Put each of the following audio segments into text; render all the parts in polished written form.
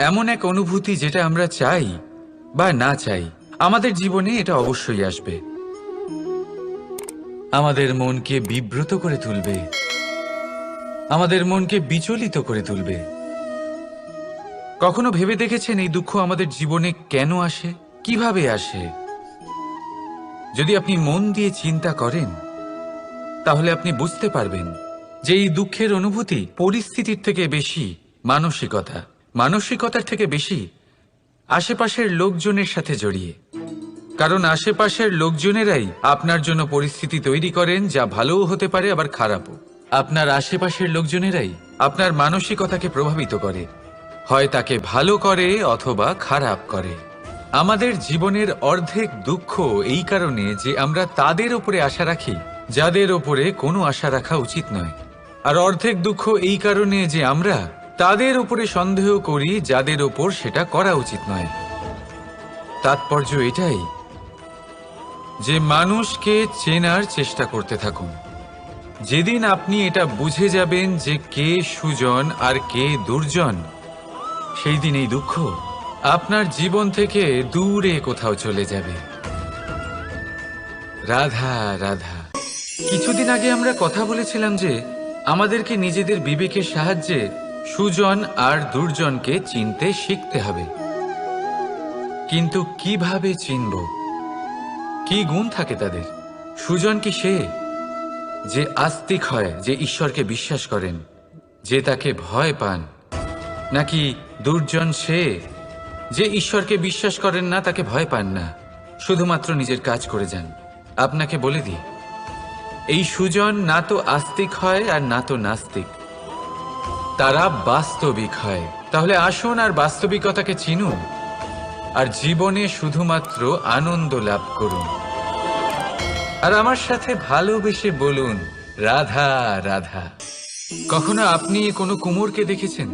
এমন এক অনুভূতি যেটা আমরা চাই বা না চাই, আমাদের জীবনে এটা অবশ্যই আসবে। আমাদের মনকে বিব্রত করে তুলবে, আমাদের মনকে বিচলিত করে তুলবে। কখনো ভেবে দেখেছেন এই দুঃখ আমাদের জীবনে কেন আসে, কিভাবে আসে? যদি আপনি মন দিয়ে চিন্তা করেন তাহলে আপনি বুঝতে পারবেন যে এই দুঃখের অনুভূতি পরিস্থিতির থেকে বেশি মানসিকতার থেকে বেশি আশেপাশের লোকজনের সাথে জড়িয়ে। কারণ আশেপাশের লোকজনেরাই আপনার জন্য পরিস্থিতি তৈরি করেন, যা ভালোও হতে পারে আবার খারাপও। আপনার আশেপাশের লোকজনেরাই আপনার মানসিকতাকে প্রভাবিত করে, হয় তাকে ভালো করে অথবা খারাপ করে। আমাদের জীবনের অর্ধেক দুঃখ এই কারণে যে আমরা তাদের উপরে আশা রাখি যাদের ওপরে কোনো আশা রাখা উচিত নয়, আর অর্ধেক দুঃখ এই কারণে যে আমরা তাদের উপরে সন্দেহ করি যাদের ওপর সেটা করা উচিত নয়। তাৎপর্য এটাই যে মানুষকে চেনার চেষ্টা করতে থাকুন। যেদিন আপনি এটা বুঝে যাবেন যে কে সুজন আর কে দুর্জন, সেই দিন এই দুঃখ আপনার জীবন থেকে দূরে কোথাও চলে যাবে। রাধা রাধা। কিছুদিন আগে আমরা কথা বলেছিলাম যে আমাদেরকে নিজেদের বিবেকের সাহায্যে সুজন আর দুর্জনকে চিনতে শিখতে হবে। কিন্তু কিভাবে চিনব? কি গুণ থাকে তাদের? সুজন কি সে যে আস্তিক হয়, যে ঈশ্বরকে বিশ্বাস করেন, যে তাকে ভয় পান? নাকি দুর্জন সে যে ঈশ্বরকে বিশ্বাস করেন না, তাকে ভয় পান না, শুধুমাত্র নিজের কাজ করে যান? আপনাকে বলে দিই, এই সুজন না তো আস্তিক হয় আর না তো নাস্তিক, তারা বাস্তবিক হয়। তাহলে আসুন আর বাস্তবিকতাকে চিনুন আর জীবনে শুধুমাত্র আনন্দ লাভ করুন। আর আমার সাথে ভালোবেসে বলুন রাধা রাধা। কখনো আপনি কোনো কুমোরকে দেখেছেন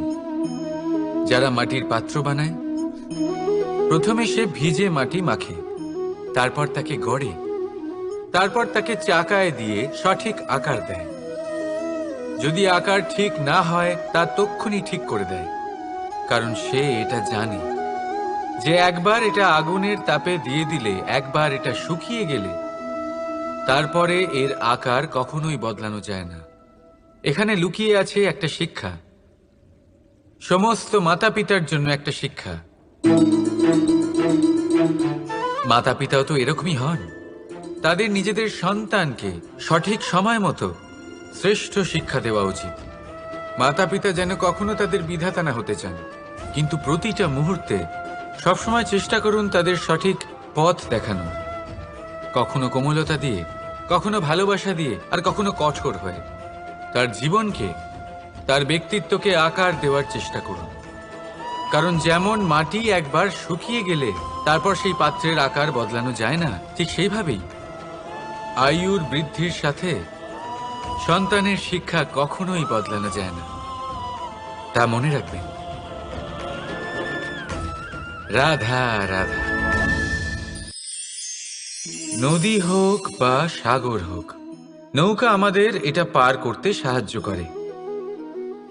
যারা মাটির পাত্র বানায়? প্রথমে সে ভিজে মাটি মাখে, তারপর তাকে গড়ে, তারপর তাকে চাকায় দিয়ে সঠিক আকার দেয়। যদি আকার ঠিক না হয় তা তক্ষুনি ঠিক করে দেয়, কারণ সে এটা জানে যে একবার এটা আগুনের তাপে দিয়ে দিলে, একবার এটা শুকিয়ে গেলে তারপরে এর আকার কখনোই বদলানো যায় না। এখানে লুকিয়ে আছে একটা শিক্ষা, সমস্ত মাতা পিতার জন্য একটা শিক্ষা। মাতা পিতাও তো এরকমই হন, তাদের নিজেদের সন্তানকে সঠিক সময় মতো শ্রেষ্ঠ শিক্ষা দেওয়া উচিত। মাতা পিতা যেন কখনো তাদের বিধাতা না হতে চান, কিন্তু প্রতিটা মুহূর্তে সবসময় চেষ্টা করুন তাদের সঠিক পথ দেখানো, কখনো কোমলতা দিয়ে, কখনো ভালোবাসা দিয়ে, আর কখনো কঠোর হয়ে। তার জীবনকে, তার ব্যক্তিত্বকে আকার দেওয়ার চেষ্টা করুন। কারণ যেমন মাটি একবার শুকিয়ে গেলে তারপর সেই পাত্রের আকার বদলানো যায় না, ঠিক সেইভাবেই আয়ুর বৃদ্ধির সাথে সন্তানের শিক্ষা কখনোই বদলানো যায় না। তা মনে রাখবেন। রাধা রাধা। নদী হোক বা সাগর হোক, নৌকা আমাদের এটা পার করতে সাহায্য করে।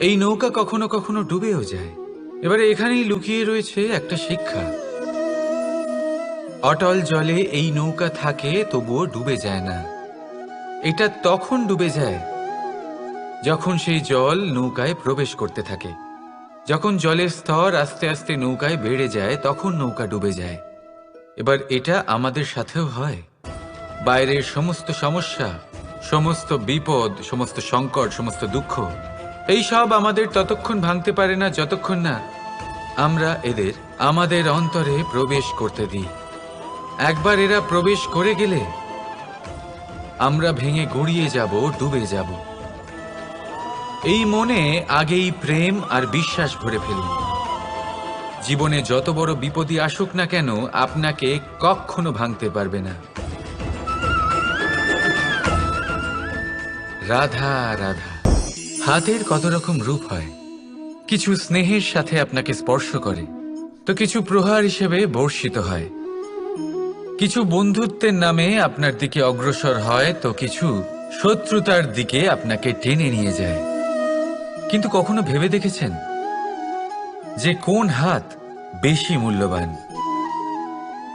এই নৌকা কখনো কখনো ডুবেও যায়। এবারে এখানেই লুকিয়ে রয়েছে একটা শিক্ষা। অটল জলে এই নৌকা থাকে, তবুও ডুবে যায় না। এটা তখন ডুবে যায় যখন সেই জল নৌকায় প্রবেশ করতে থাকে। যখন জলের স্তর আস্তে আস্তে নৌকায় বেড়ে যায়, তখন নৌকা ডুবে যায়। এবার এটা আমাদের সাথেও হয়। বাইরের সমস্ত সমস্যা, সমস্ত বিপদ, সমস্ত সংকট, সমস্ত দুঃখ, এই সব আমাদের ততক্ষণ ভাঙতে পারে না যতক্ষণ না আমরা এদের আমাদের অন্তরে প্রবেশ করতে দিই। একবার এরা প্রবেশ করে গেলে আমরা ভেঙে গড়িয়ে যাব, ডুবে যাব। এই মনে আগেই প্রেম আর বিশ্বাস ভরে ফেলুন। জীবনে যত বড় বিপদই আসুক না কেন, আপনাকে কখনো ভাঙতে পারবে না। রাধা রাধা। হাতের কত রকম রূপ হয়। কিছু স্নেহের সাথে আপনাকে স্পর্শ করে, তো কিছু প্রহার হিসেবে বর্ষিত হয়। কিছু বন্ধুত্বের নামে আপনার দিকে অগ্রসর হয়, তো কিছু শত্রুতার দিকে আপনাকে টেনে নিয়ে যায়। কিন্তু কখনো ভেবে দেখেছেন যে কোন হাত বেশি মূল্যবান।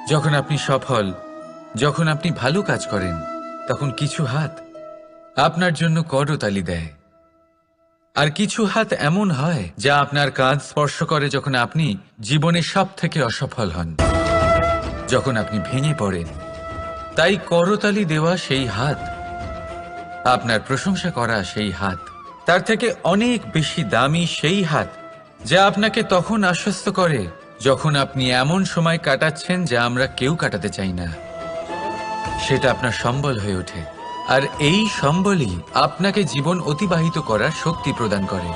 যখন আপনি সফল, যখন আপনি ভালো কাজ করেন, তখন কিছু হাত আপনার জন্য করতালি দেয়। আর কিছু হাত এমন হয় যা আপনার কাঁধ স্পর্শ করে যখন আপনি জীবনে সব থেকে অসফল হন, যখন আপনি ভেঙে পড়েন। তাই করতালি দেওয়া সেই হাত, আপনার প্রশংসা করা সেই হাত, তার থেকে অনেক বেশি দামি সেই হাত যা আপনাকে তখন আশ্বস্ত করে যখন আপনি এমন সময় কাটাচ্ছেন যা আমরা কেউ কাটাতে চাই না। সেটা আপনার সম্বল হয়ে ওঠে, আর এই সম্বলই আপনাকে জীবন অতিবাহিত করার শক্তি প্রদান করে।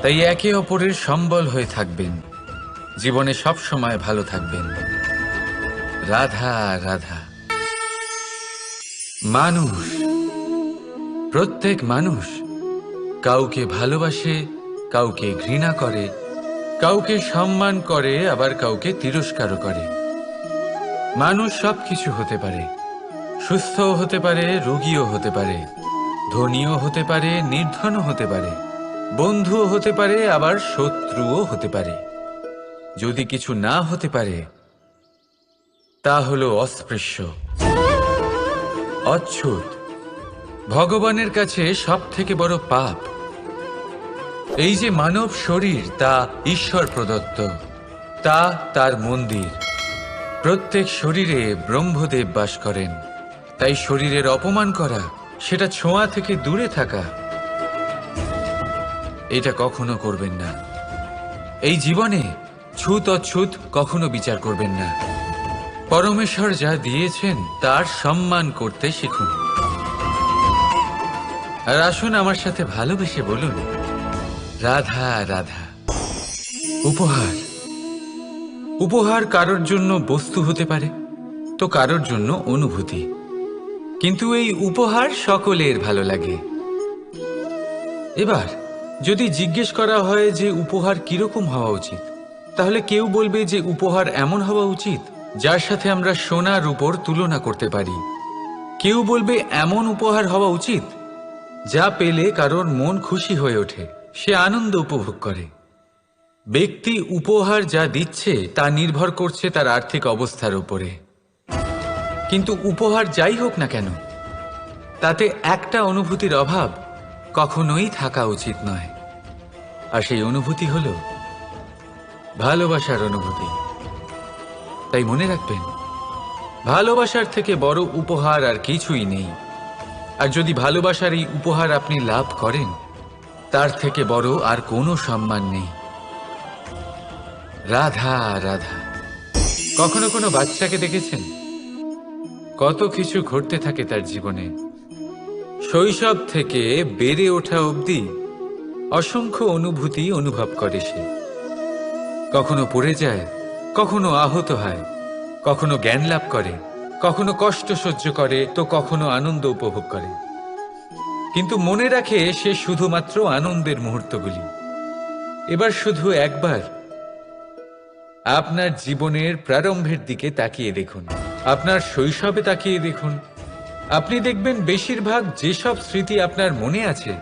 তাই একে অপরের সম্বল হয়ে থাকবেন, জীবনে সব সময় ভালো থাকবেন। রাধা রাধা। মানুষ, প্রত্যেক মানুষ কাউকে ভালোবাসে, কাউকে ঘৃণা করে, কাউকে সম্মান করে, আবার কাউকে তিরস্কারও করে। মানুষ সবকিছু হতে পারে, সুস্থও হতে পারে, রোগীও হতে পারে, ধনীও হতে পারে, নির্ধনও হতে পারে, বন্ধুও হতে পারে, আবার শত্রুও হতে পারে। যদি কিছু না হতে পারে তা হলো অস্পৃশ্য, অচ্ছুত। ভগবানের কাছে সব থেকে বড় পাপ এই যে মানব শরীর, তা ঈশ্বর প্রদত্ত, তা তার মন্দির। প্রত্যেক শরীরে ব্রহ্মদেব বাস করেন। তাই শরীরের অপমান করা, সেটা ছোঁয়া থেকে দূরে থাকা, এটা কখনো করবেন না। এই জীবনে ছুত অছুত কখনো বিচার করবেন না। পরমেশ্বর যা দিয়েছেন তার সম্মান করতে শিখুন। আর আসুন আমার সাথে ভালোবেসে বলুন, রাধা রাধা। উপহার, উপহার কারোর জন্য বস্তু হতে পারে, তো কারোর জন্য অনুভূতি। কিন্তু এই উপহার সকলের ভালো লাগে। এবার যদি জিজ্ঞেস করা হয় যে উপহার কিরকম হওয়া উচিত, তাহলে কেউ বলবে যে উপহার এমন হওয়া উচিত যার সাথে আমরা সোনা রূপোর তুলনা করতে পারি। কেউ বলবে এমন উপহার হওয়া উচিত যা পেলে কারোর মন খুশি হয়ে ওঠে, সে আনন্দ উপভোগ করে। ব্যক্তি উপহার যা দিচ্ছে তা নির্ভর করছে তার আর্থিক অবস্থার উপরে। কিন্তু উপহার যাই হোক না কেন, তাতে একটা অনুভূতির অভাব কখনোই থাকা উচিত নয়। আর সেই অনুভূতি হলো ভালোবাসার অনুভূতি। তাই মনে রাখবেন, ভালোবাসার থেকে বড় উপহার আর কিছুই নেই। আর যদি ভালোবাসার এই উপহার আপনি লাভ করেন, তার থেকে বড় আর কোনো সম্মান নেই। রাধা রাধা। কখনো কোনো বাচ্চাকে দেখেছেন? কত কিছু ঘটতে থাকে তার জীবনে। শৈশব থেকে বেড়ে ওঠা অবধি অসংখ্য অনুভূতি অনুভব করে সে। কখনো পড়ে যায়, কখনো আহত হয়, কখনো জ্ঞান লাভ করে, কখনো কষ্ট সহ্য করে, তো কখনো আনন্দ উপভোগ করে। কিন্তু মনে রাখে সে শুধুমাত্র আনন্দের মুহূর্তগুলি। এবার শুধু একবার আপনার জীবনের প্রারম্ভের দিকে তাকিয়ে দেখুন, আপনার শৈশবে তাকিয়ে দেখুন। আপনি দেখবেন বেশিরভাগ যেসব স্মৃতি আপনার মনে আছে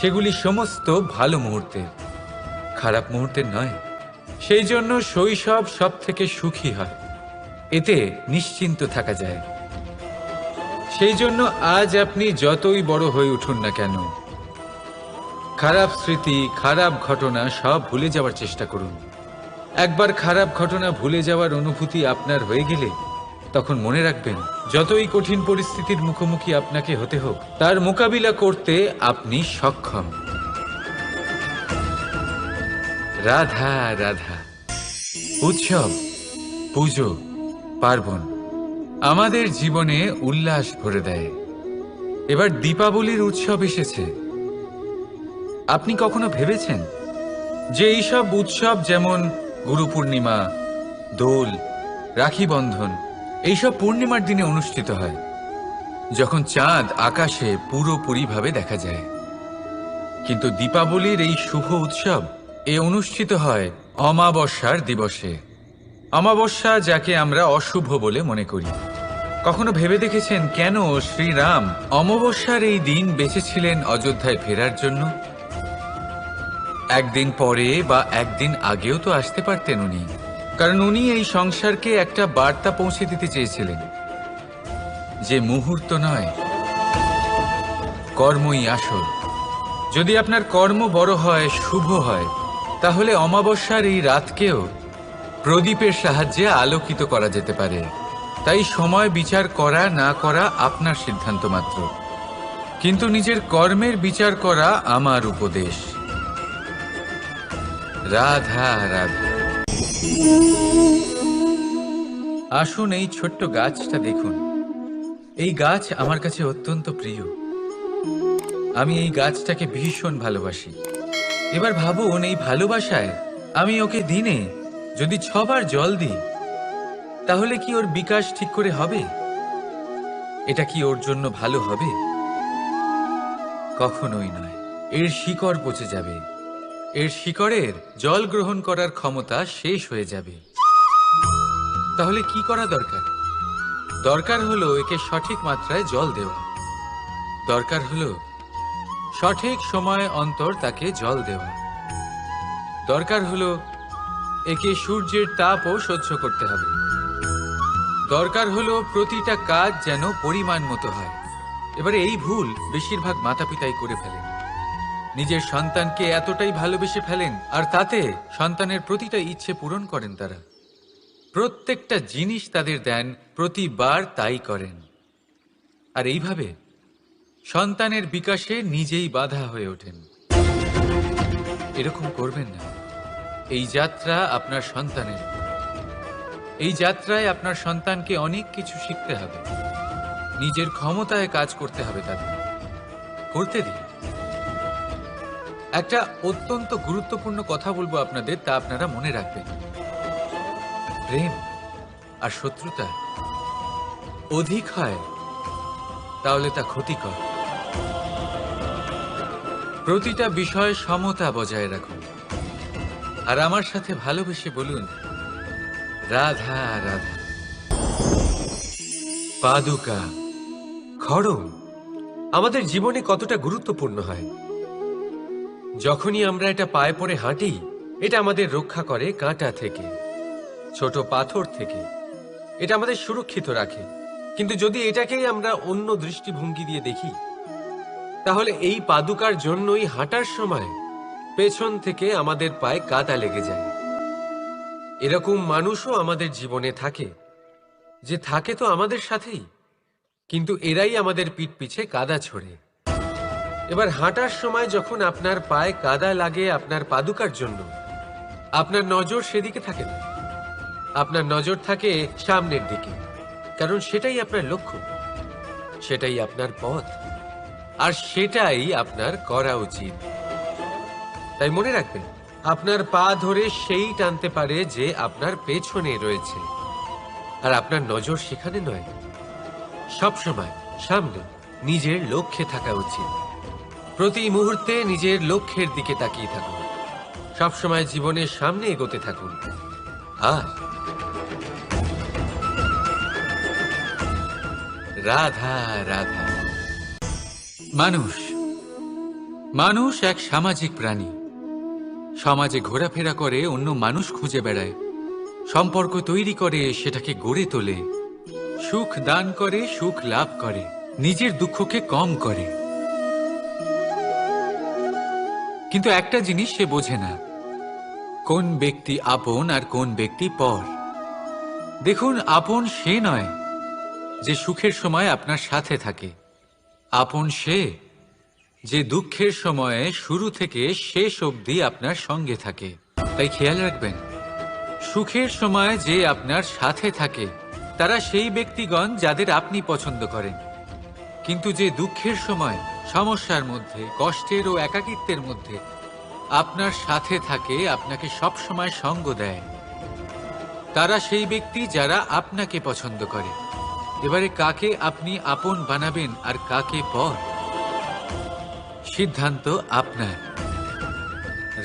সেগুলি সমস্ত ভালো মুহূর্তের, খারাপ মুহূর্তের নয়। সেই জন্য শৈশব সব থেকে সুখী হয়, এতে নিশ্চিন্ত থাকা যায়। সেই জন্য আজ আপনি যতই বড় হয়ে উঠুন না কেন, খারাপ স্মৃতি, খারাপ ঘটনা সব ভুলে যাওয়ার চেষ্টা করুন। একবার খারাপ ঘটনা ভুলে যাওয়ার অনুভূতি আপনার হয়ে গেলে তখন মনে রাখবেন, যতই কঠিন পরিস্থিতির মুখোমুখি আপনাকে হতে হোক, তার মোকাবিলা করতে আপনি সক্ষম। রাধা রাধা। উৎসব, পুজো, পার্বণ আমাদের জীবনে উল্লাস ভরে দেয়। এবার দীপাবলির উৎসব এসেছে। আপনি কখনো ভেবেছেন যে এইসব উৎসব যেমন গুরু পূর্ণিমা, দোল, রাখি বন্ধন, এইসব পূর্ণিমার দিনে অনুষ্ঠিত হয়, যখন চাঁদ আকাশে পুরোপুরিভাবে দেখা যায়। কিন্তু দীপাবলির এই শুভ উৎসব অনুষ্ঠিত হয় অমাবস্যার দিবসে। অমাবস্যা, যাকে আমরা অশুভ বলে মনে করি। কখনো ভেবে দেখেছেন কেন শ্রীরাম অমাবস্যার এই দিন বেঁচেছিলেন অযোধ্যায় ফেরার জন্য? একদিন পরে বা একদিন আগেও তো আসতে পারতেন উনি, কারণ উনি এই সংসারকে একটা বার্তা পৌঁছে দিতে চেয়েছিলেন যে মুহূর্ত নয়, কর্মই আসল। যদি আপনার কর্ম বড় হয়, শুভ হয়, তাহলে অমাবস্যার এই রাতকেও প্রদীপের সাহায্যে আলোকিত করা যেতে পারে। তাই সময় বিচার করা না করা আপনার সিদ্ধান্ত মাত্র, কিন্তু নিজের কর্মের বিচার করা আমার উপদেশ। রাধা রাধা। আসুন এই ছোট্ট গাছটা দেখুন। এই গাছ আমার কাছে অত্যন্ত প্রিয়। আমি এই গাছটাকে ভীষণ ভালোবাসি। এবার ভাবুন, এই ভালোবাসায় আমি ওকে দিনে যদি 6 বার জল দিই, তাহলে কি ওর বিকাশ ঠিক করে হবে? এটা কি ওর জন্য ভালো হবে? কখনোই নয়। এর শিকড় পচে যাবে, এর শিকড়ের জল গ্রহণ করার ক্ষমতা শেষ হয়ে যাবে। তাহলে কি করা দরকার? দরকার হলো একে সঠিক মাত্রায় জল দেওয়া। দরকার হলো সঠিক সময় অন্তর তাকে জল দেওয়া। দরকার হলো একে সূর্যের তাপও সহ্য করতে হবে। দরকার হলো প্রতিটা কাজ যেন পরিমাণ মতো হয়। এবারে এই ভুল বেশিরভাগ মাতাপিতাই করে ফেলেন। নিজের সন্তানকে এতটাই ভালোবেসে ফেলেন, আর তাতে সন্তানের প্রতিটা ইচ্ছে পূরণ করেন। তারা প্রত্যেকটা জিনিস তাদের দেন, প্রতিবার তাই করেন। আর এইভাবে সন্তানের বিকাশে নিজেই বাধা হয়ে ওঠেন। এরকম করবেন না। এই যাত্রা আপনার সন্তানের। এই যাত্রায় আপনার সন্তানকে অনেক কিছু শিখতে হবে। নিজের ক্ষমতায় কাজ করতে হবে তাদের। করতে দিন। একটা অত্যন্ত গুরুত্বপূর্ণ কথা বলবো আপনাদের, তা আপনারা মনে রাখবেন। প্রেম আর শত্রুতা অধিক হয় তাহলে তা ক্ষতিকর। প্রতিটা বিষয়ে সমতা বজায় রাখুন। আর আমার সাথে ভালোবেসে বলুন, রাধা রাধা। পাদুকা, খড়ম আমাদের জীবনে কতটা গুরুত্বপূর্ণ হয়। যখনই আমরা এটা পায়ে পড়ে হাঁটি, এটা আমাদের রক্ষা করে কাঁটা থেকে, ছোট পাথর থেকে। এটা আমাদের সুরক্ষিত রাখে। কিন্তু যদি এটাকেই আমরা অন্য দৃষ্টিভঙ্গি দিয়ে দেখি, তাহলে এই পাদুকার জন্যই হাঁটার সময় পেছন থেকে আমাদের পায়ে কাদা লেগে যায়। এরকম মানুষও আমাদের জীবনে থাকে, যে থাকে তো আমাদের সাথেই, কিন্তু এরাই আমাদের পিঠ পিছে কাদা ছোড়ে। এবার হাঁটার সময় যখন আপনার পায়ে কাদা লাগে আপনার পাদুকার জন্য, আপনার নজর সেদিকে থাকে না। আপনার নজর থাকে সামনের দিকে, কারণ সেটাই আপনার লক্ষ্য, সেটাই আপনার পথ, আর সেটাই আপনার করা উচিত। তাই মনে রাখবেন, আপনার পা ধরে সেই টানতে পারে যে আপনার পেছনে রয়েছে, আর আপনার নজর সেখানে নয়। সবসময় সামনে নিজের লক্ষ্যে থাকা উচিত। প্রতি মুহূর্তে নিজের লক্ষ্যের দিকে তাকিয়ে থাকুন। সবসময় জীবনের সামনে এগোতে থাকুন। আর রাধা রাধা। মানুষ এক সামাজিক প্রাণী। সমাজে ঘোরাফেরা করে, অন্য মানুষ খুঁজে বেড়ায়, সম্পর্ক তৈরি করে, সেটাকে গড়ে তোলে, সুখ দান করে, সুখ লাভ করে, নিজের দুঃখকে কম করে। কিন্তু একটা জিনিস সে বোঝে না, কোন ব্যক্তি আপন আর কোন ব্যক্তি পর। দেখুন, আপন সে নয় যে সুখের সময় আপনার সাথে থাকে। আপন সে যে দুঃখের সময়ে শুরু থেকে শেষ অবধি আপনার সঙ্গে থাকে। তাই খেয়াল রাখবেন, সুখের সময় যে আপনার সাথে থাকে তারা সেই ব্যক্তিগণ যাদের আপনি পছন্দ করেন। কিন্তু যে দুঃখের সময়, সমস্যার মধ্যে, কষ্টের ও একাকিত্বের মধ্যে আপনার সাথে থাকে, আপনাকে সব সময় সঙ্গ দেয়, তারা সেই ব্যক্তি যারা আপনাকে পছন্দ করে। এবারে কাকে আপনি আপন বানাবেন আর কাকে পর, সিদ্ধান্ত আপনার।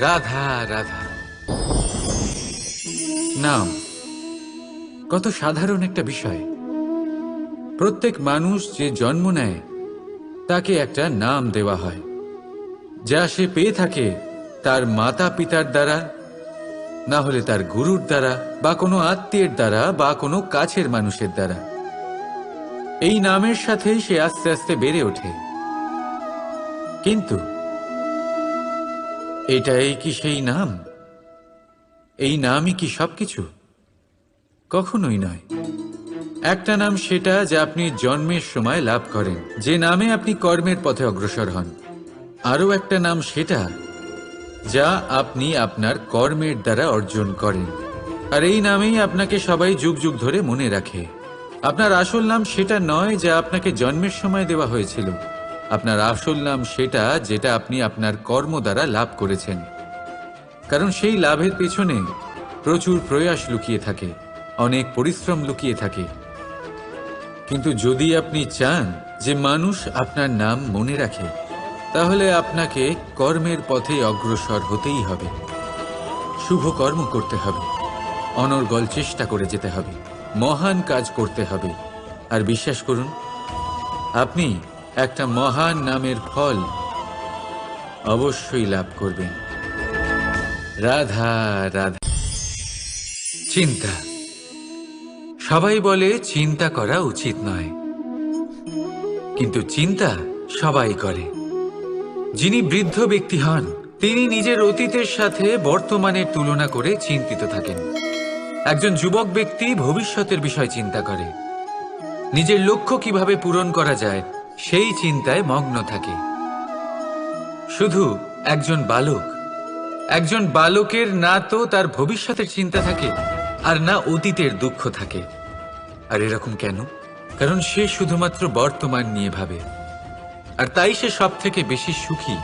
রাধা রাধা। নাম কত সাধারণ একটা বিষয়। প্রত্যেক মানুষ যে জন্ম নেয় তাকে একটা নাম দেওয়া হয়। যা সে পেয়ে থাকে তার মাতা পিতার দ্বারা, না হলে তার গুরুর দ্বারা, বা কোনো আত্মীয়ের দ্বারা, বা কোনো কাছের মানুষের দ্বারা। এই নামের সাথেই সে আস্তে আস্তে বেড়ে ওঠে। কিন্তু এটাই কি সেই নাম? এই নামই কি সবকিছু? কখনোই নয়। একটা নাম সেটা যা আপনি জন্মের সময় লাভ করেন, যে নামে আপনি কর্মের পথে অগ্রসর হন। আরও একটা নাম সেটা যা আপনি আপনার কর্মের দ্বারা অর্জন করেন, আর এই নামেই আপনাকে সবাই যুগ যুগ ধরে মনে রাখে। আপনার আসল নাম সেটা নয় যা আপনাকে জন্মের সময় দেওয়া হয়েছিল। আপনার আসল নাম সেটা যেটা আপনি আপনার কর্ম দ্বারা লাভ করেছেন, কারণ সেই লাভের পেছনে প্রচুর প্রয়াস লুকিয়ে থাকে, অনেক পরিশ্রম লুকিয়ে থাকে। কিন্তু যদি আপনি চান যে মানুষ আপনার নাম মনে রাখে, তাহলে আপনাকে কর্মের পথে অগ্রসর হতেই হবে, শুভ কর্ম করতে হবে, অনর্গল চেষ্টা করে যেতে হবে, মহান কাজ করতে হবে। আর বিশ্বাস করুন, আপনি একটা মহান নামের ফল অবশ্যই লাভ করবেন। রাধা রাধা। চিন্তা। সবাই বলে চিন্তা করা উচিত নয়, কিন্তু চিন্তা সবাই করে। যিনি বৃদ্ধ ব্যক্তি হন, তিনি নিজের অতীতের সাথে বর্তমানের তুলনা করে চিন্তিত থাকেন। একজন যুবক ব্যক্তি ভবিষ্যতের বিষয় চিন্তা করে, নিজের লক্ষ্য কিভাবে পূরণ করা যায় সেই চিন্তায় মগ্ন থাকে। শুধু একজন বালকের না তো তার ভবিষ্যতের চিন্তা থাকে, আর না অতীতের দুঃখ থাকে। আর এরকম কেন? কারণ সে শুধুমাত্র বর্তমান নিয়ে ভাবে, আর তাই সে সব থেকে বেশি সুখী।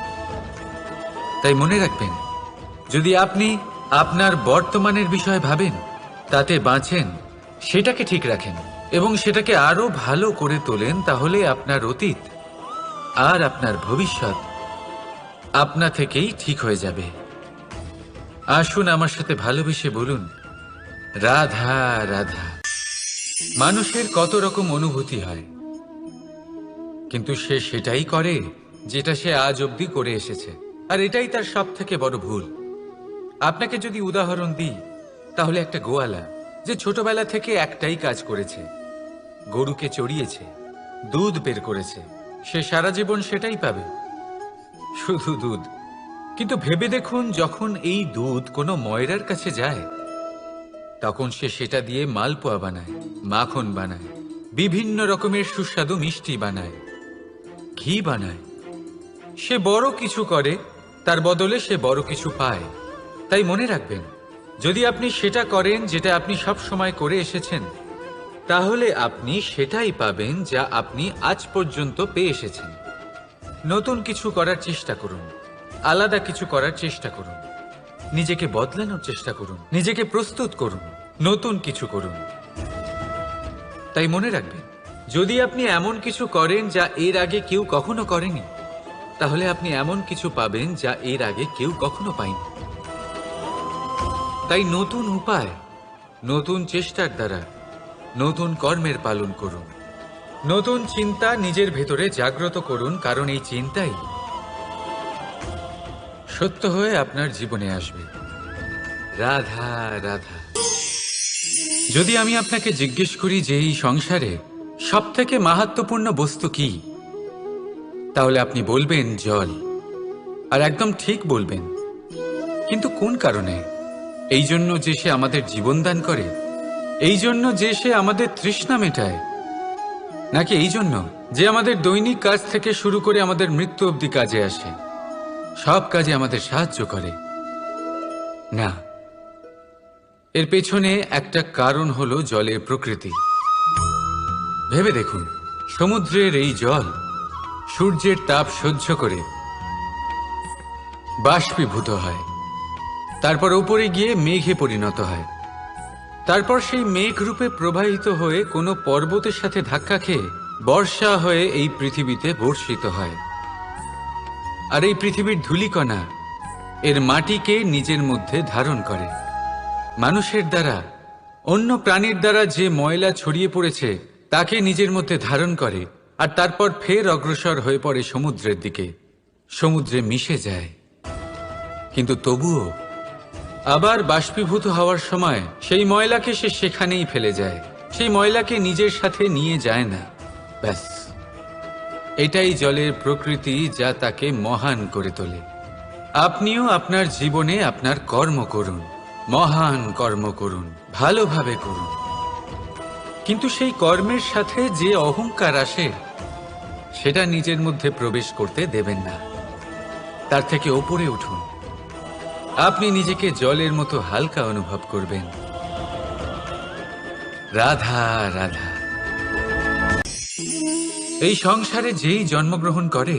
তাই মনে রাখবেন, যদি আপনি আপনার বর্তমানের বিষয় ভাবেন, তাতে বাঁচেন, সেটাকে ঠিক রাখেন এবং সেটাকে আরো ভালো করে তোলেন, তাহলে আপনার অতীত আর আপনার ভবিষ্যৎ আপনা থেকেই ঠিক হয়ে যাবে। আসুন আমার সাথে ভালোবেসে বলুন, রাধা রাধা। মানুষের কত রকম অনুভূতি হয়, কিন্তু সে সেটাই করে যেটা সে আজ অবধি করে এসেছে, আর এটাই তার সব থেকে বড় ভুল। আপনাকে যদি উদাহরণ দিই, তাহলে একটা গোয়ালা যে ছোটবেলা থেকে একটাই কাজ করেছে, গরুকে চড়িয়েছে, দুধ বের করেছে, সে সারা জীবন সেটাই পাবে, শুধু দুধ। কিন্তু ভেবে দেখুন, যখন এই দুধ কোনো ময়রার কাছে যায়, তখন সে সেটা দিয়ে মালপোয়া বানায়, মাখন বানায়, বিভিন্ন রকমের সুস্বাদু মিষ্টি বানায়, ঘি বানায়। সে বড় কিছু করে, তার বদলে সে বড় কিছু পায়। তাই মনে রাখবেন, যদি আপনি সেটা করেন যেটা আপনি সব সময় করে এসেছেন, তাহলে আপনি সেটাই পাবেন যা আপনি আজ পর্যন্ত পেয়ে এসেছেন। নতুন কিছু করার চেষ্টা করুন, আলাদা কিছু করার চেষ্টা করুন, নিজেকে বদলানোর চেষ্টা করুন, নিজেকে প্রস্তুত করুন, নতুন কিছু করুন। তাই মনে রাখবেন, যদি আপনি এমন কিছু করেন যা এর আগে কেউ কখনো করেনি, তাহলে আপনি এমন কিছু পাবেন যা এর আগে কেউ কখনো পায়নি। তাই নতুন উপায়, নতুন চেষ্টার দ্বারা নতুন কর্মের পালন করুন, নতুন চিন্তা নিজের ভেতরে জাগ্রত করুন, কারণ এই চিন্তাই সত্য হয়ে আপনার জীবনে আসবে। রাধা রাধা। যদি আমি আপনাকে জিজ্ঞেস করি যে এই সংসারে সব থেকে মাহাত্ম্যপূর্ণ বস্তু কি, তাহলে আপনি বলবেন জল। আর একদম ঠিক বলবেন। কিন্তু কোন কারণে? এই জন্য যে সে আমাদের জীবন দান করে, এই জন্য যে সে আমাদের তৃষ্ণা মেটায়, নাকি এই জন্য যে আমাদের দৈনিক কাজ থেকে শুরু করে আমাদের মৃত্যু অবধি কাজে আসে, সব কাজে আমাদের সাহায্য করে? না, এর পেছনে একটা কারণ হলো জলের প্রকৃতি। ভেবে দেখুন, সমুদ্রের এই জল সূর্যের তাপ সহ্য করে বাষ্পীভূত হয়, তারপর উপরে গিয়ে মেঘে পরিণত হয়, তারপর সেই মেঘ রূপে প্রবাহিত হয়ে কোনো পর্বতের সাথে ধাক্কা খেয়ে বর্ষা হয়ে এই পৃথিবীতে বর্ষিত হয়। আর এই পৃথিবীর ধূলিকণা এর মাটিকে নিজের মধ্যে ধারণ করে। মানুষের দ্বারা, অন্য প্রাণীর দ্বারা যে ময়লা ছড়িয়ে পড়েছে তাকে নিজের মধ্যে ধারণ করে, আর তারপর ফের অগ্রসর হয়ে পড়ে সমুদ্রের দিকে, সমুদ্রে মিশে যায়। কিন্তু তবুও আবার বাষ্পীভূত হওয়ার সময় সেই ময়লাকে সে সেখানেই ফেলে যায়, সেই ময়লাকে নিজের সাথে নিয়ে যায় না। ব্যাস, এটাই জলের প্রকৃতি, যা তাকে মহান করে তোলে। আপনিও আপনার জীবনে আপনার কর্ম করুন, মহান কর্ম করুন, ভালোভাবে করুন, কিন্তু সেই কর্মের সাথে যে অহংকার আসে সেটা নিজের মধ্যে প্রবেশ করতে দেবেন না। তার থেকে ওপরে উঠুন। আপনি নিজেকে জলের মতো হালকা অনুভব করবেন। রাধা রাধা। এই সংসারে যেই জন্মগ্রহণ করে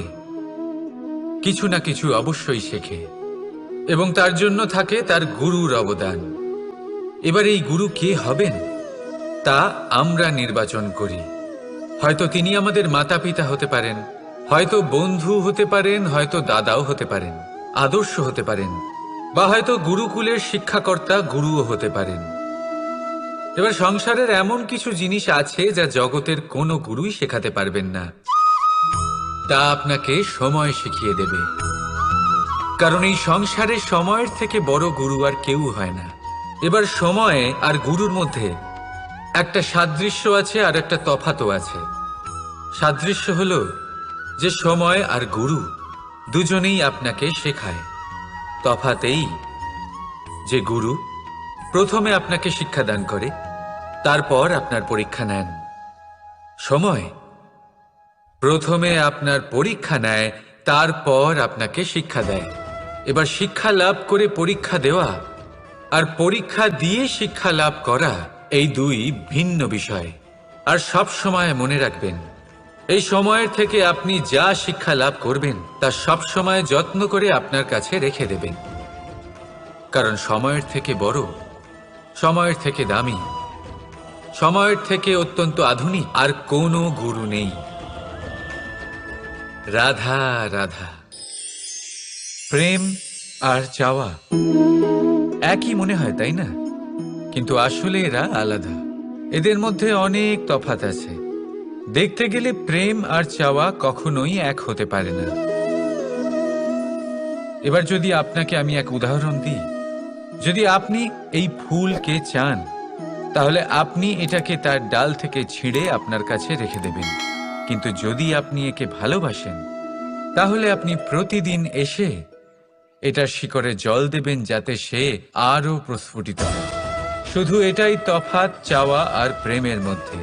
কিছু না কিছু অবশ্যই শেখে, এবং তার জন্য থাকে তার গুরুর অবদান। এবার এই গুরু কে হবেন তা আমরা নির্বাচন করি। হয়তো তিনি আমাদের মাতা পিতা হতে পারেন, হয়তো বন্ধু হতে পারেন, হয়তো দাদাও হতে পারেন, আদর্শ হতে পারেন, বা হয়তো গুরুকুলের শিক্ষাকর্তা গুরুও হতে পারেন। এবার সংসারের এমন কিছু জিনিস আছে যা জগতের কোনো গুরুই শেখাতে পারবেন না, তা আপনাকে সময় শিখিয়ে দেবে। কারণ এই সংসারে সময়ের থেকে বড় গুরু আর কেউ হয় না। এবার সময় আর গুরুর মধ্যে একটা সাদৃশ্য আছে আর একটা তফাতও আছে। সাদৃশ্য হলো যে সময় আর গুরু দুজনেই আপনাকে শেখায়। তফাতেই যে গুরু প্রথমে আপনাকে শিক্ষাদান করে, তারপর আপনার পরীক্ষা নেন। সময় প্রথমে আপনার পরীক্ষা নেয়, তারপর আপনাকে শিক্ষা দেয়। এবার শিক্ষা লাভ করে পরীক্ষা দেওয়া আর পরীক্ষা দিয়ে শিক্ষা লাভ করা এই দুই ভিন্ন বিষয়। আর সব সময় মনে রাখবেন, এই সময়ের থেকে আপনি যা শিক্ষা লাভ করবেন তা সব সময় যত্ন করে আপনার কাছে রেখে দেবেন। কারণ সময়ের থেকে বড়, সময়ের থেকে দামি, সময়ের থেকে অত্যন্ত আধুনিক আর কোনো গুরু নেই। রাধা রাধা। প্রেম আর চাওয়া একই মনে হয়, তাই না? কিন্তু আসলে এরা আলাদা। এদের মধ্যে অনেক তফাৎ আছে। দেখতে গেলে প্রেম আর চাওয়া কখনোই এক হতে পারে না। এবার যদি আপনাকে আমি এক উদাহরণ দিই, যদি আপনি এই ফুলকে চান, তাহলে আপনি এটাকে তার ডাল থেকে ছিঁড়ে আপনার কাছে রেখে দেবেন। কিন্তু যদি আপনি একে ভালোবাসেন, তাহলে আপনি প্রতিদিন এসে এটার শিকড়ে জল দেবেন, যাতে সে আরো প্রস্ফুটিত হয়। শুধু এটাই তফাৎ চাওয়া আর প্রেমের মধ্যে।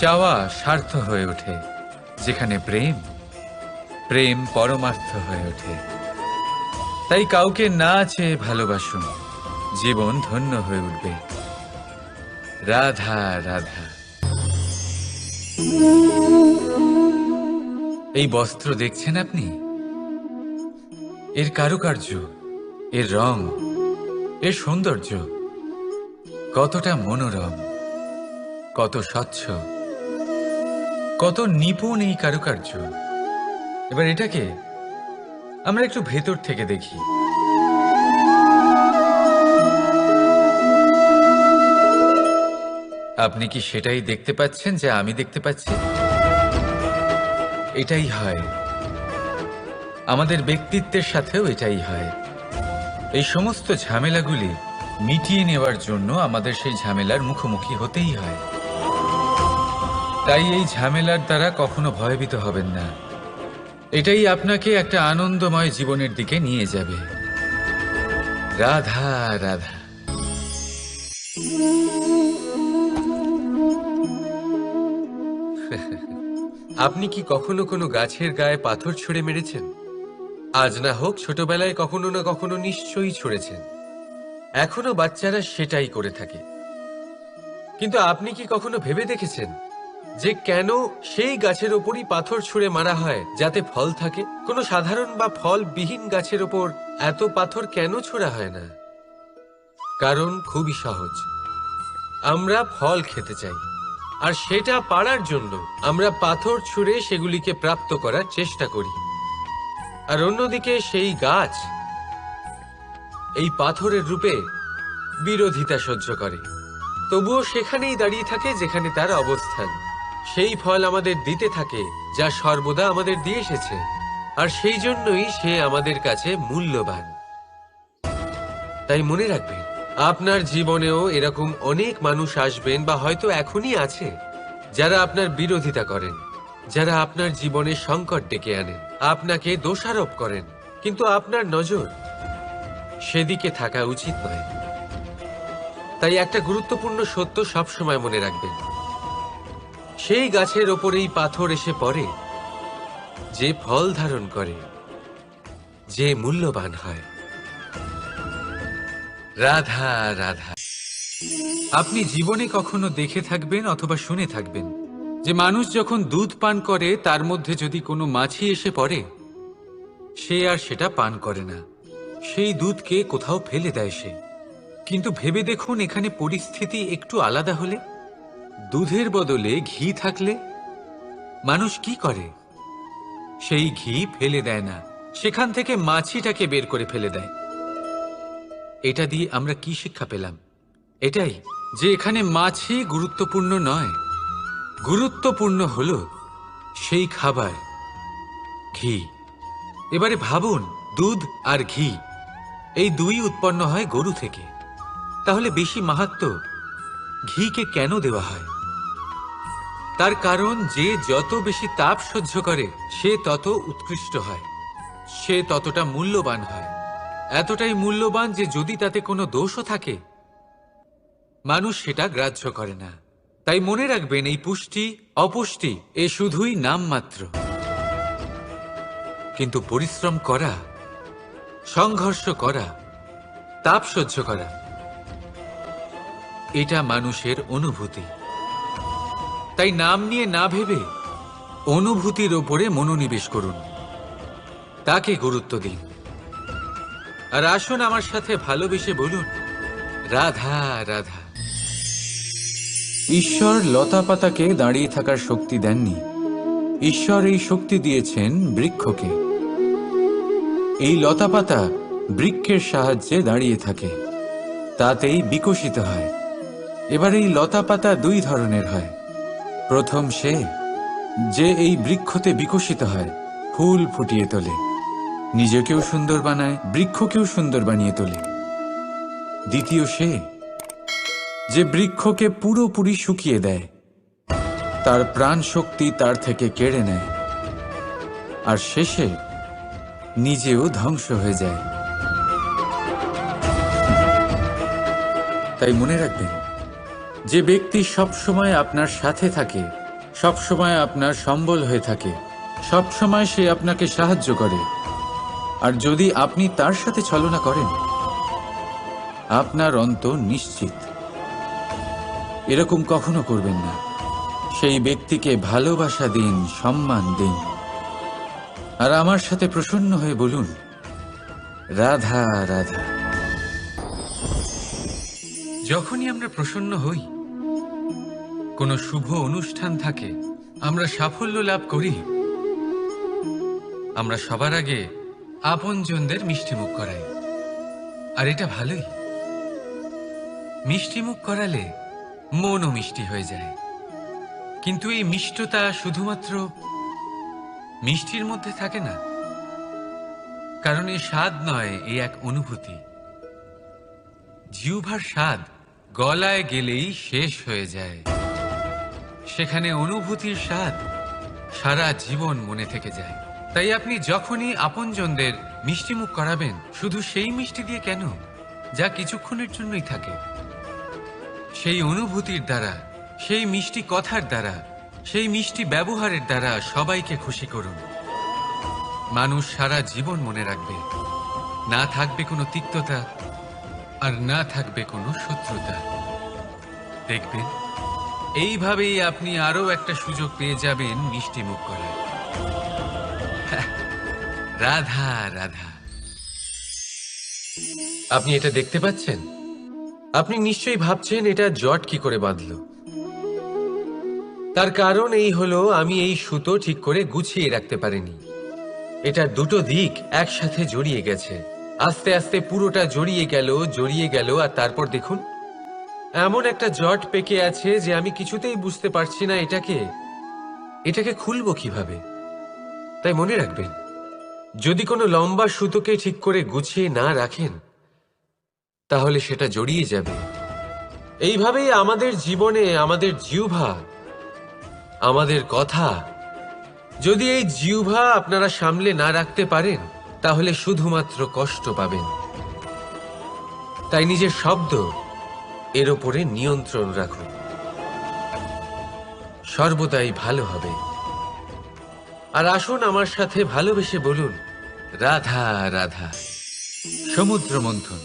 চাওয়া স্বার্থ হয়ে ওঠে, যেখানে প্রেম প্রেম পরমার্থ হয়ে ওঠে। তাই কাউকে না চেয়ে ভালোবাসুন, জীবন ধন্য হয়ে উঠবে। রাধা রাধা। এই বস্ত্র দেখছেন আপনি? এর কারুকার্য, এর রং, এর সৌন্দর্য কতটা মনোরম, কত স্বচ্ছ, কত নিপুণ এই কারুকার্য। এবার এটাকে আমরা একটু ভেতর থেকে দেখি। আপনি কি সেটাই দেখতে পাচ্ছেন যা আমি দেখতে পাচ্ছি? এটাই হয় আমাদের ব্যক্তিত্বের সাথেও, এটাই হয়। এই সমস্ত ঝামেলাগুলি মিটিয়ে নেওয়ার জন্য আমাদের সেই ঝামেলার মুখোমুখি হতেই হয়। তাই এই ঝামেলার দ্বারা কখনো ভয়ভীত হবেন না। এটাই আপনাকে একটা আনন্দময় জীবনের দিকে নিয়ে যাবে। রাধা রাধা। আপনি কি কখনো কোনো গাছের গায়ে পাথর ছুঁড়ে মেরেছেন? আজ না হোক, ছোটবেলায় কখনো না কখনো নিশ্চয়ই ছুঁড়েছেন। এখনো বাচ্চারা সেটাই করে থাকে। কিন্তু আপনি কি কখনো ভেবে দেখেছেন যে কেন সেই গাছের ওপরই পাথর ছুঁড়ে মারা হয় যাতে ফল থাকে? কোনো সাধারণ বা ফলবিহীন গাছের ওপর এত পাথর কেন ছোড়া হয় না? কারণ খুবই সহজ। আমরা ফল খেতে চাই, আর সেটা পারার জন্য আমরা পাথর ছুঁড়ে সেগুলিকে প্রাপ্ত করার চেষ্টা করি। আর অন্যদিকে সেই গাছ এই পাথরের রূপে বিরোধিতা সহ্য করে, তবুও সেখানেই দাঁড়িয়ে থাকে যেখানে তার অবস্থান। সেই ফল আমাদের দিতে থাকে যা সর্বদা আমাদের দিয়ে এসেছে, আর সেই জন্যই সে আমাদের কাছে মূল্যবান। তাই মনে রাখবেন, আপনার জীবনেও এরকম অনেক মানুষ আসবেন বা হয়তো এখনই আছে, যারা আপনার বিরোধিতা করেন, যারা আপনার জীবনে সংকট ডেকে আনেন, আপনাকে দোষারোপ করেন, কিন্তু আপনার নজর সেদিকে থাকা উচিত নয়। তাই একটা গুরুত্বপূর্ণ সত্য সবসময় মনে রাখবেন, সেই গাছের ওপরেই পাথর এসে পড়ে যে ফল ধারণ করে, যে মূল্যবান হয়। রাধা রাধা। আপনি জীবনে কখনো দেখে থাকবেন অথবা শুনে থাকবেন যে মানুষ যখন দুধ পান করে তার মধ্যে যদি কোনো মাছি এসে পড়ে, সে আর সেটা পান করে না, সেই দুধকে কোথাও ফেলে দেয় সে। কিন্তু ভেবে দেখুন, এখানে পরিস্থিতি একটু আলাদা হলে, দুধের বদলে ঘি থাকলে মানুষ কি করে? সেই ঘি ফেলে দেয় না, সেখান থেকে মাছিটাকে বের করে ফেলে দেয়। এটা দিয়ে আমরা কি শিক্ষা পেলাম? এটাই যে এখানে মাছি গুরুত্বপূর্ণ নয়, গুরুত্বপূর্ণ হলো সেই খাবার, ঘি। এবারে ভাবুন, দুধ আর ঘি এই দুই উৎপন্ন হয় গরু থেকে, তাহলে বেশি মাহাত্ম্য ঘিকে কেন দেওয়া হয়? তার কারণ, যে যত বেশি তাপ সহ্য করে সে তত উৎকৃষ্ট হয়, সে ততটা মূল্যবান হয়, এতটাই মূল্যবান যে যদি তাতে কোনো দোষও থাকে মানুষ সেটা গ্রাহ্য করে না। তাই মনে রাখবেন, এই পুষ্টি অপুষ্টি এ শুধুই নামমাত্র, কিন্তু পরিশ্রম করা, সংঘর্ষ করা, তাপ সহ্য করা, এটা মানুষের অনুভূতি। তাই নাম নিয়ে না ভেবে অনুভূতির ওপরে মনোনিবেশ করুন, তাকে গুরুত্ব দিন। আর আসুন আমার সাথে ভালোবেসে বলুন, রাধা রাধা। ঈশ্বর লতা পাতাকে দাঁড়িয়ে থাকার শক্তি দেননি, ঈশ্বর এই শক্তি দিয়েছেন বৃক্ষকে। এই লতা পাতা বৃক্ষের সাহায্যে দাঁড়িয়ে থাকে, তাতেই বিকশিত হয়। এবার এই লতা পাতা দুই ধরনের হয়। প্রথম সে যে এই বৃক্ষতে বিকশিত হয়, ফুল ফুটিয়ে তোলে, নিজেকেও সুন্দর বানায়, বৃক্ষকেও সুন্দর বানিয়ে তোলে। দ্বিতীয় সে যে বৃক্ষকে পুরোপুরি শুকিয়ে দেয়, তার প্রাণ শক্তি তার থেকে কেড়ে নেয়, আর শেষে নিজেও ধ্বংস হয়ে যায়। তাই মনে রাখবেন, যে ব্যক্তি সবসময় আপনার সাথে থাকে, সবসময় আপনার সম্বল হয়ে থাকে, সবসময় সে আপনাকে সাহায্য করে, আর যদি আপনি তার সাথে ছলনা করেন, আপনার অন্ত নিশ্চিত। এরকম কখনো করবেন না। সেই ব্যক্তিকে ভালোবাসা দিন, সম্মান দিন, আর আমার সাথে প্রসন্ন হয়ে বলুন, রাধা রাধা। যখনই আমরা প্রসন্ন হই, কোনো শুভ অনুষ্ঠান থাকে, আমরা সাফল্য লাভ করি, আমরা সবার আগে আপনজনদের মিষ্টিমুখ করাই। আর এটা ভালোই, মিষ্টিমুখ করালে মনও মিষ্টি হয়ে যায়। কিন্তু এই মিষ্টতা শুধুমাত্র মিষ্টির মধ্যে থাকে না, কারণ এ স্বাদ নয়, এ এক অনুভূতি। জিহ্বার স্বাদ গলায় গেলেই শেষ হয়ে যায়, সেখানে অনুভূতির স্বাদ সারা জীবন মনে থেকে যায়। তাই আপনি যখনই আপনজনদের মিষ্টিমুখ করাবেন, শুধু সেই মিষ্টি দিয়ে কেন, যা কিছুক্ষণের জন্যই থাকে, সেই অনুভূতির দ্বারা, সেই মিষ্টি কথার দ্বারা, সেই মিষ্টি ব্যবহারের দ্বারা সবাইকে খুশি করুন। মানুষ সারা জীবন মনে রাখবে, না থাকবে কোনো তিক্ততা, আর না থাকবে কোনো শত্রুতা। দেখবেন, এইভাবেই আপনি আরো একটা সুযোগ পেয়ে যাবেন মিষ্টি মুখ করার। রাধা রাধা। আপনি এটা দেখতে পাচ্ছেন? আপনি নিশ্চয়ই ভাবছেন এটা জট কি করে বাঁধলো। তার কারণ এই হলো, আমি এই সুতো ঠিক করে গুছিয়ে রাখতে পারিনি। এটার দুটো দিক একসাথে জড়িয়ে গেছে, আস্তে আস্তে পুরোটা জড়িয়ে গেল, আর তারপর দেখুন এমন একটা জট পেকে আছে যে আমি কিছুতেই বুঝতে পারছি না এটাকে খুলবো কিভাবে। তাই মনে রাখবেন, যদি কোনো লম্বা সুতোকে ঠিক করে গুছিয়ে না রাখেন, তাহলে সেটা জড়িয়ে যাবে। এইভাবেই আমাদের জীবনে আমাদের জিহ্বা, আমাদের কথা, যদি এই জিহ্বা আপনারা সামলে না রাখতে পারেন তাহলে শুধুমাত্র কষ্ট পাবেন। তাই নিজের শব্দ এর ওপরে নিয়ন্ত্রণ রাখুন, সর্বদাই ভালো হবে। আর আসুন আমার সাথে ভালোবেসে বলুন, রাধা রাধা। সমুদ্র মন্থন,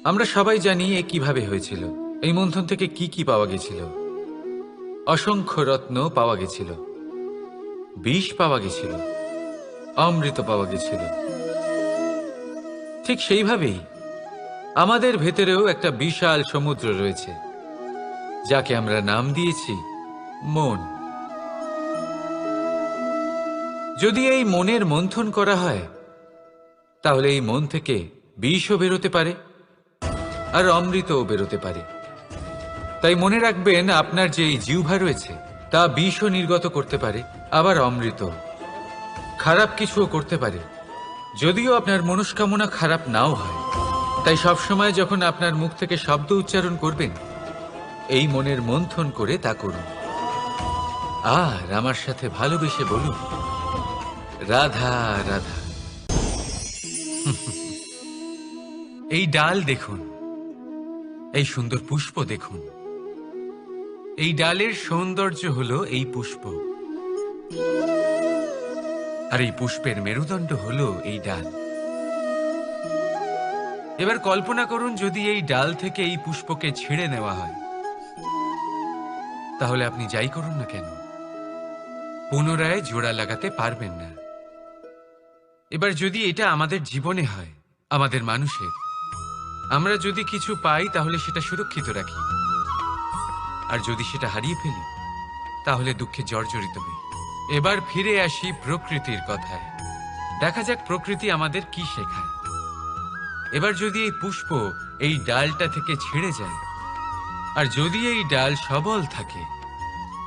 আমরা সবাই জানি এ কিভাবে হয়েছিল। এই মন্থন থেকে কি কি পাওয়া গেছিল? অসংখ্য রত্ন পাওয়া গেছিল, বিষ পাওয়া গেছিল, অমৃত পাওয়া গেছিল। ঠিক সেইভাবেই আমাদের ভেতরেও একটা বিশাল সমুদ্র রয়েছে, যাকে আমরা নাম দিয়েছি মন। যদি এই মনের মন্থন করা হয় তাহলে এই মন থেকে বিষও বেরোতে পারে আর অমৃতও বেরোতে পারে। তাই মনে রাখবেন, আপনার যে এই জিহ্বা রয়েছে তা বিষও নির্গত করতে পারে, আবার অমৃত। খারাপ কিছুও করতে পারে, যদিও আপনার মনস্কামনা খারাপ নাও হয়। তাই সবসময় যখন আপনার মুখ থেকে শব্দ উচ্চারণ করবেন, এই মনের মন্থন করে তা করুন। আর আমার সাথে ভালোবেসে বলুন, রাধা রাধা। এই ডাল দেখুন, এই সুন্দর পুষ্প দেখুন। এই ডালের সৌন্দর্য হলো এই পুষ্প, আর এই পুষ্পের মেরুদণ্ড হলো এই ডাল। এবার কল্পনা করুন, যদি এই ডাল থেকে এই পুষ্পকে ছিঁড়ে নেওয়া হয়, তাহলে আপনি যাই করুন না কেন পুনরায় জোড়া লাগাতে পারবেন না। এবার যদি এটা আমাদের জীবনে হয়, আমাদের মানুষের, আমরা যদি কিছু পাই তাহলে সেটা সুরক্ষিত রাখি, আর যদি সেটা হারিয়ে ফেলি তাহলে দুঃখে জর্জরিত হই। এবার ফিরে আসি প্রকৃতির কথায়। দেখা যাক প্রকৃতি আমাদের কি শেখায়। এবার যদি এই পুষ্প এই ডালটা থেকে ছিঁড়ে যায়, আর যদি এই ডাল সবল থাকে,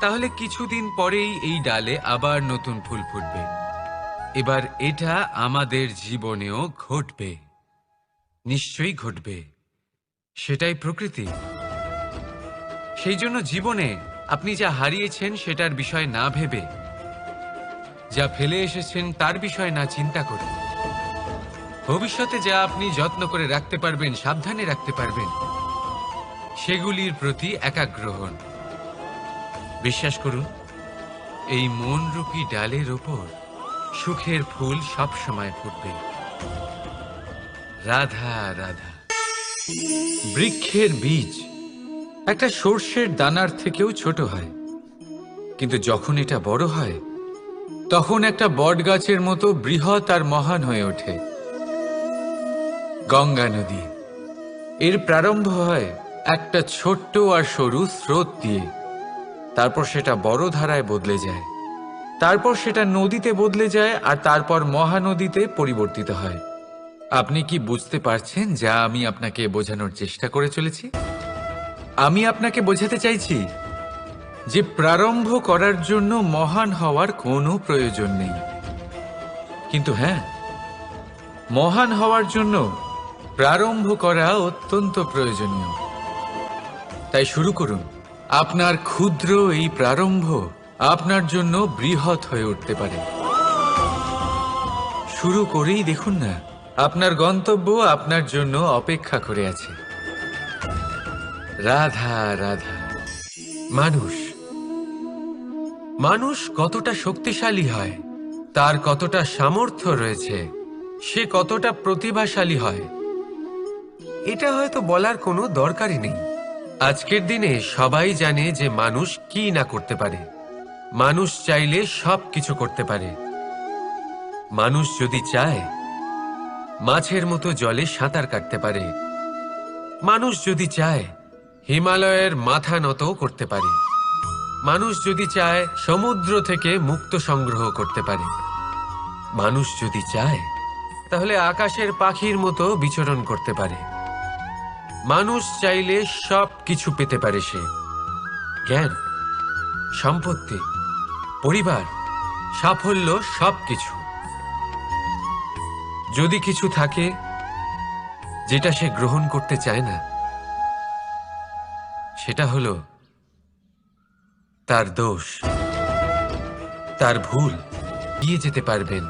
তাহলে কিছুদিন পরেই এই ডালে আবার নতুন ফুল ফুটবে। এবার এটা আমাদের জীবনেও ঘটবে, নিশ্চয়ই ঘটবে। সেটাই প্রকৃতি। সেই জন্য জীবনে আপনি যা হারিয়েছেন সেটার বিষয় না ভেবে, যা ফেলে এসেছেন তার বিষয় না চিন্তা করে, ভবিষ্যতে যা আপনি যত্ন করে রাখতে পারবেন, সাবধানে রাখতে পারবেন, সেগুলির প্রতি একাগ্র হন। বিশ্বাস করুন, এই মনরূপী ডালের ওপর সুখের ফুল সব সময় ফুটবে। রাধা রাধা। বৃক্ষের বীজ একটা সর্ষের দানার থেকেও ছোট হয়, কিন্তু যখন এটা বড় হয় তখন একটা বট গাছের মতো বৃহৎ আর মহান হয়ে ওঠে। গঙ্গা নদী, এর প্রারম্ভ হয় একটা ছোট্ট আর সরু স্রোত দিয়ে, তারপর সেটা বড় ধারায় বদলে যায়, তারপর সেটা নদীতে বদলে যায়, আর তারপর মহানদীতে পরিবর্তিত হয়। আপনি কি বুঝতে পারছেন যা আমি আপনাকে বোঝানোর চেষ্টা করে চলেছি? আমি আপনাকে বোঝাতে চাইছি যে প্রারম্ভ করার জন্য মহান হওয়ার কোনো প্রয়োজন নেই, কিন্তু হ্যাঁ, মহান হওয়ার জন্য প্রারম্ভ করা অত্যন্ত প্রয়োজনীয়। তাই শুরু করুন। আপনার ক্ষুদ্র এই প্রারম্ভ আপনার জন্য বৃহৎ হয়ে উঠতে পারে। শুরু করেই দেখুন না, আপনার গন্তব্য আপনার জন্য অপেক্ষা করে আছে। রাধা রাধা। মানুষ কতটা শক্তিশালী হয়, তার কতটা সামর্থ্য রয়েছে, সে কতটা প্রতিভাশালী হয়, এটা হয়তো বলার কোনো দরকারই নেই। আজকের দিনে সবাই জানে যে মানুষ কি না করতে পারে। মানুষ চাইলে সব কিছু করতে পারে। মানুষ যদি চায় মাছের মতো জলে সাঁতার কাটতে পারে। মানুষ যদি চায় হিমালয়ের মাথা নত করতে পারে। মানুষ যদি চায় সমুদ্র থেকে মুক্ত সংগ্রহ করতে পারে। মানুষ যদি চায় তাহলে আকাশের পাখির মতো বিচরণ করতে পারে। মানুষ চাইলে সব কিছু পেতে পারে। সে জ্ঞান, সম্পত্তি, পরিবার, সাফল্য, সব কিছু। যদি কিছু থাকে যেটা সে গ্রহণ করতে চায় না, সেটা হলো তার দোষ, তার ভুল। দিয়ে যেতে পারবেন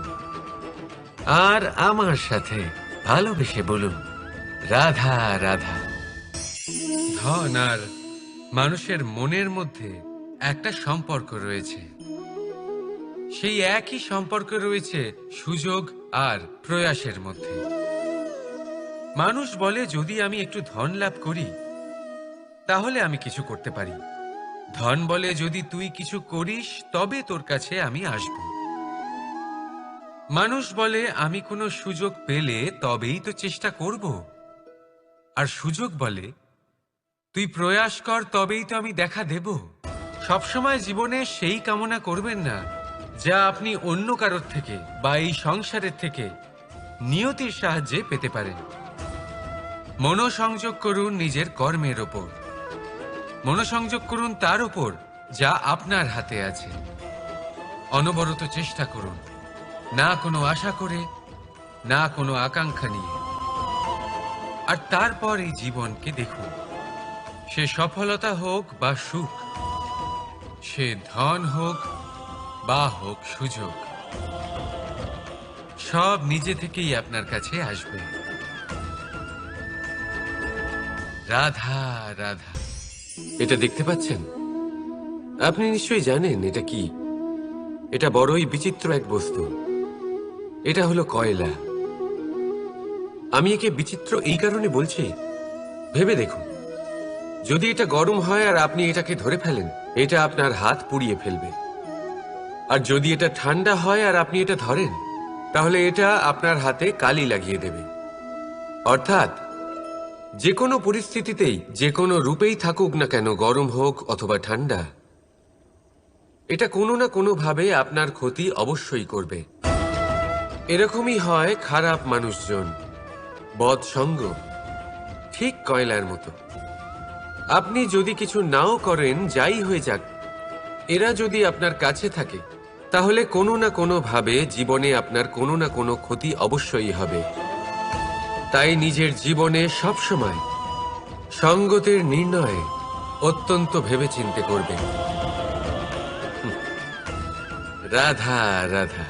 আর আমার সাথে ভালোবেসে বলুন, রাধা রাধা। ধন আর মানুষের মনের মধ্যে একটা সম্পর্ক রয়েছে। সেই একই সম্পর্ক রয়েছে সুযোগ আর প্রয়াসের মধ্যে। মানুষ বলে, যদি আমি একটু ধন লাভ করি তাহলে আমি কিছু করতে পারি। ধন বলে, যদি তুই কিছু করিস তবে তোর কাছে আমি আসব। মানুষ বলে, আমি কোনো সুযোগ পেলে তবেই তো চেষ্টা করব। আর সুযোগ বলে, তুই প্রয়াস কর তবেই তো আমি দেখা দেব। সবসময় জীবনে সেই কামনা করবেন না যা আপনি অন্য কারোর থেকে বা এই সংসারের থেকে নিয়তির সাহায্যে পেতে পারেন। মনোসংযোগ করুন নিজের কর্মের ওপর। মনোসংযোগ করুন তার ওপর যা আপনার হাতে আছে। অনবরত চেষ্টা করুন, না কোনো আশা করে, না কোনো আকাঙ্ক্ষা নিয়ে। আর তারপর এই জীবনকে দেখুন, সে সফলতা হোক বা সুখ, সে ধন হোক বা হোক সুযোগ, সব নিজে থেকেই আপনার কাছে আসবে। রাধা রাধা। এটা দেখতে পাচ্ছেন? আপনি নিশ্চয়ই জানেন এটা কি। এটা বড়ই বিচিত্র এক বস্তু। এটা হলো কয়লা। আমি একে বিচিত্র এই কারণে বলছি, ভেবে দেখুন, যদি এটা গরম হয় আর আপনি এটাকে ধরে ফেলেন, এটা আপনার হাত পুড়িয়ে ফেলবে। আর যদি এটা ঠান্ডা হয় আর আপনি এটা ধরেন, তাহলে এটা আপনার হাতে কালি লাগিয়ে দেবে। অর্থাৎ যে কোনো পরিস্থিতিতেই, যে কোনো রূপেই থাকুক না কেন, গরম হোক অথবা ঠান্ডা, এটা কোনো না কোনো ভাবে আপনার ক্ষতি অবশ্যই করবে। এরকমই হয় খারাপ মানুষজন, বদসঙ্গ, ঠিক কয়লার মতো। আপনি যদি কিছু নাও করেন, যাই হয়ে যাক, এরা যদি আপনার কাছে থাকে, তাহলে কোনো না কোনো ভাবে জীবনে আপনার কোনো না কোনো ক্ষতি অবশ্যই হবে। তাই নিজের জীবনে সবসময় সঙ্গতের নির্ণয় অত্যন্ত ভেবেচিন্তে করবেন। রাধা রাধা।